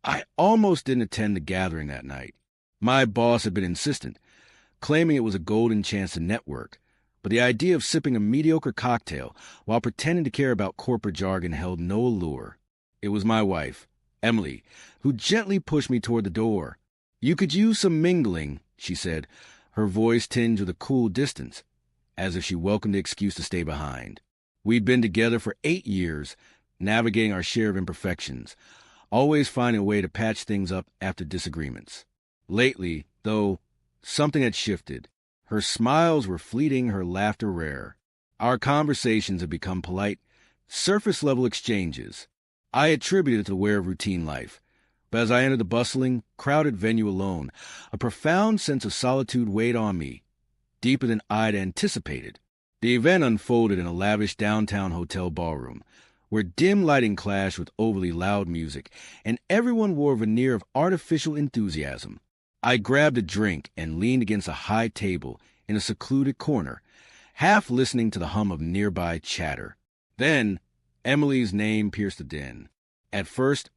I almost didn't attend the gathering that night. My boss had been insistent, claiming it was a golden chance to network, but the idea of sipping a mediocre cocktail while pretending to care about corporate jargon held no allure. It was my wife, Emily, who gently pushed me toward the door. "You could use some mingling," she said, her voice tinged with a cool distance, as if she welcomed the excuse to stay behind. We'd been together for 8 years, navigating our share of imperfections, always finding a way to patch things up after disagreements. Lately, though, something had shifted. Her smiles were fleeting, her laughter rare. Our conversations had become polite, surface-level exchanges. I attributed it to the wear of routine life, but as I entered the bustling, crowded venue alone, a profound sense of solitude weighed on me, deeper than I'd anticipated. The event unfolded in a lavish downtown hotel ballroom, where dim lighting clashed with overly loud music, and everyone wore a veneer of artificial enthusiasm. I grabbed a drink and leaned against a high table in a secluded corner, half listening to the hum of nearby chatter. Then, Emily's name pierced the din. At first,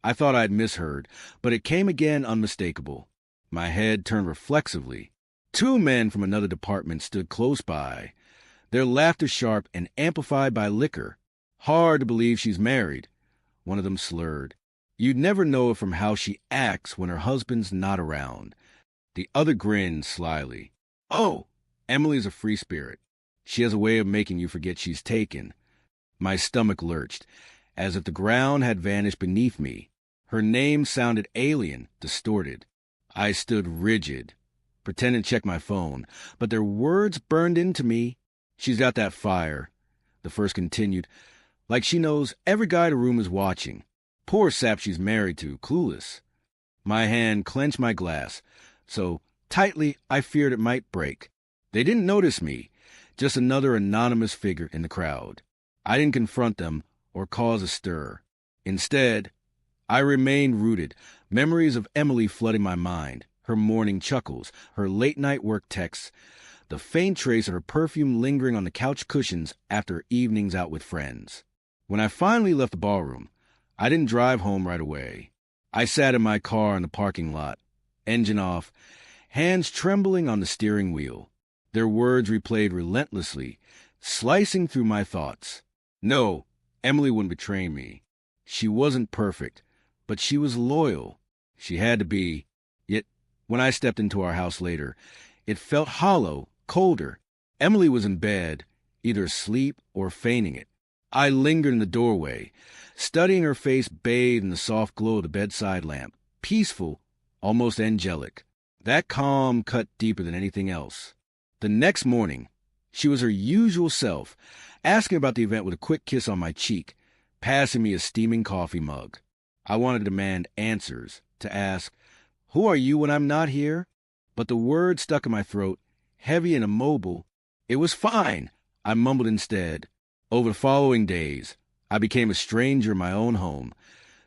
I thought I'd misheard, but it came again unmistakable. My head turned reflexively. 2 men from another department stood close by, their laughter sharp and amplified by liquor. "Hard to believe she's married," one of them slurred. "You'd never know it from how she acts when her husband's not around." The other grinned slyly. "Oh, Emily's a free spirit. She has a way of making you forget she's taken." My stomach lurched, as if the ground had vanished beneath me. Her name sounded alien, distorted. I stood rigid, pretending to check my phone, but their words burned into me. "She's got that fire," the first continued, "like she knows every guy in the room is watching. Poor sap she's married to, clueless." My hand clenched my glass, so tightly I feared it might break. They didn't notice me, just another anonymous figure in the crowd. I didn't confront them or cause a stir. Instead, I remained rooted, memories of Emily flooding my mind, her morning chuckles, her late-night work texts, the faint trace of her perfume lingering on the couch cushions after evenings out with friends. When I finally left the ballroom, I didn't drive home right away. I sat in my car in the parking lot, engine off, hands trembling on the steering wheel. Their words replayed relentlessly, slicing through my thoughts. No, Emily wouldn't betray me. She wasn't perfect, but she was loyal. She had to be. Yet, when I stepped into our house later, it felt hollow, colder. Emily was in bed, either asleep or feigning it. I lingered in the doorway, studying her face bathed in the soft glow of the bedside lamp, peaceful, almost angelic. That calm cut deeper than anything else. The next morning, she was her usual self, asking about the event with a quick kiss on my cheek, passing me a steaming coffee mug. I wanted to demand answers, to ask, "Who are you when I'm not here?" But the word stuck in my throat, heavy and immobile. "It was fine," I mumbled instead. Over the following days, I became a stranger in my own home,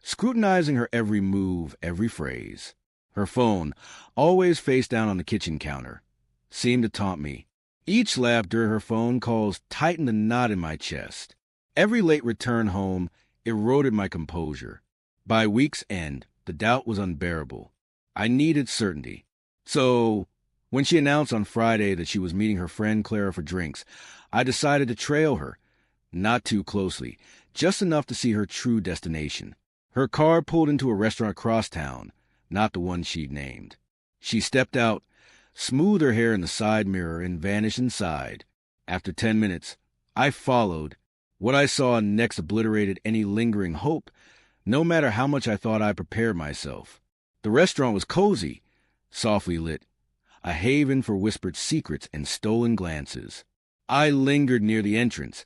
scrutinizing her every move, every phrase. Her phone, always face down on the kitchen counter, seemed to taunt me. Each laugh during her phone calls tightened the knot in my chest. Every late return home eroded my composure. By week's end, the doubt was unbearable. I needed certainty. So, when she announced on Friday that she was meeting her friend Clara for drinks, I decided to trail her. Not too closely, just enough to see her true destination. Her car pulled into a restaurant across town, not the one she'd named. She stepped out, smoothed her hair in the side mirror, and vanished inside. After 10 minutes, I followed. What I saw next obliterated any lingering hope, no matter how much I thought I prepared myself. The restaurant was cozy, softly lit, a haven for whispered secrets and stolen glances. I lingered near the entrance,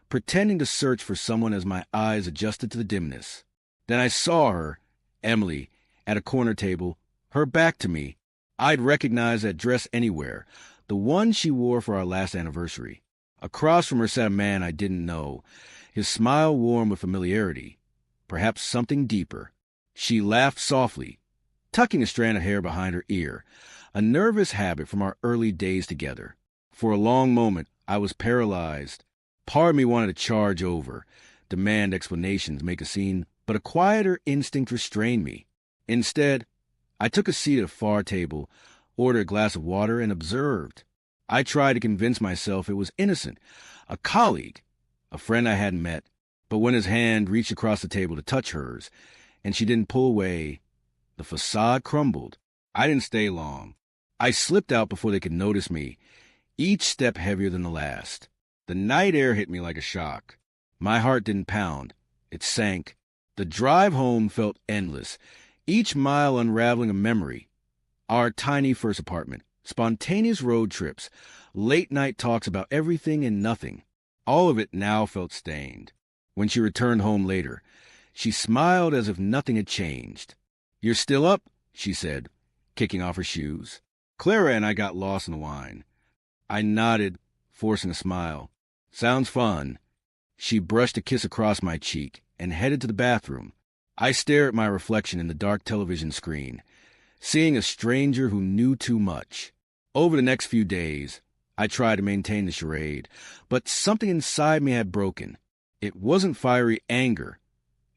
pretending to search for someone as my eyes adjusted to the dimness. Then I saw her, Emily, at a corner table, her back to me. I'd recognize that dress anywhere, the one she wore for our last anniversary. Across from her sat a man I didn't know, his smile warm with familiarity, perhaps something deeper. She laughed softly, tucking a strand of hair behind her ear, a nervous habit from our early days together. For a long moment, I was paralyzed. Part of me wanted to charge over, demand explanations, make a scene, but a quieter instinct restrained me. Instead, I took a seat at a far table, ordered a glass of water, and observed. I tried to convince myself it was innocent, a colleague, a friend I hadn't met, but when his hand reached across the table to touch hers, and she didn't pull away, the facade crumbled. I didn't stay long. I slipped out before they could notice me, each step heavier than the last. The night air hit me like a shock. My heart didn't pound. It sank. The drive home felt endless, each mile unraveling a memory. Our tiny first apartment, spontaneous road trips, late-night talks about everything and nothing. All of it now felt stained. When she returned home later, she smiled as if nothing had changed. "You're still up?" she said, kicking off her shoes. "Clara and I got lost in the wine." I nodded, forcing a smile. "Sounds fun." She brushed a kiss across my cheek and headed to the bathroom. I stared at my reflection in the dark television screen, seeing a stranger who knew too much. Over the next few days, I tried to maintain the charade, but something inside me had broken. It wasn't fiery anger.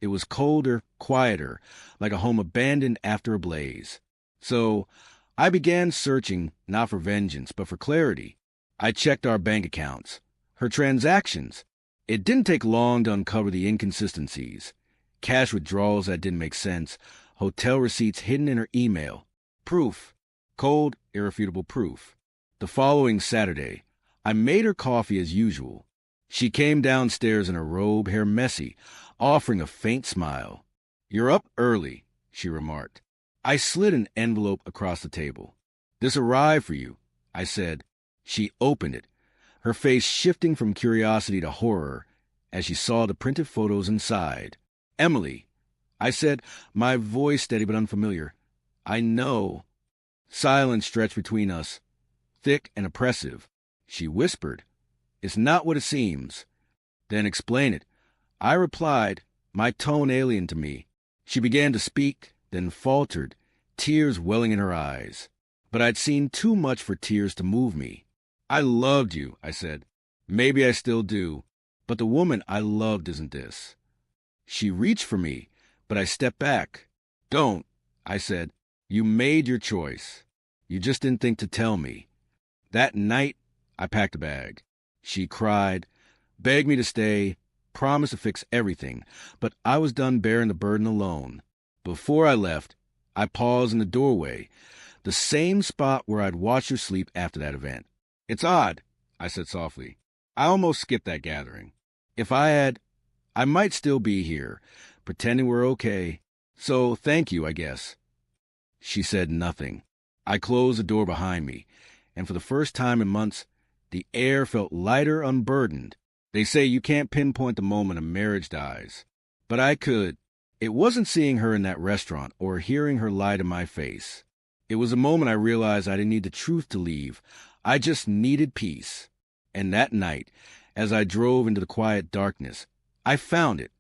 It was colder, quieter, like a home abandoned after a blaze. So I began searching, not for vengeance, but for clarity. I checked our bank accounts, her transactions. It didn't take long to uncover the inconsistencies. Cash withdrawals that didn't make sense, hotel receipts hidden in her email. Proof. Cold, irrefutable proof. The following Saturday, I made her coffee as usual. She came downstairs in her robe, hair messy, offering a faint smile. "You're up early," she remarked. I slid an envelope across the table. "This arrived for you," I said. She opened it, her face shifting from curiosity to horror as she saw the printed photos inside. "Emily," I said, my voice steady but unfamiliar. "I know." Silence stretched between us, thick and oppressive. She whispered, "It's not what it seems." "Then explain it." I replied, my tone alien to me. She began to speak, then faltered, tears welling in her eyes. But I'd seen too much for tears to move me. "I loved you," I said. "Maybe I still do, but the woman I loved isn't this." She reached for me, but I stepped back. "Don't," I said. "You made your choice. You just didn't think to tell me." That night, I packed a bag. She cried, begged me to stay, promised to fix everything, but I was done bearing the burden alone. Before I left, I paused in the doorway, the same spot where I'd watched her sleep after that event. "It's odd," I said softly. "I almost skipped that gathering. If I had, I might still be here, pretending we're okay. So thank you, I guess." She said nothing. I closed the door behind me, and for the first time in months, the air felt lighter, unburdened. They say you can't pinpoint the moment a marriage dies, but I could. It wasn't seeing her in that restaurant or hearing her lie to my face. It was a moment I realized I didn't need the truth to leave. I just needed peace. And that night, as I drove into the quiet darkness, I found it.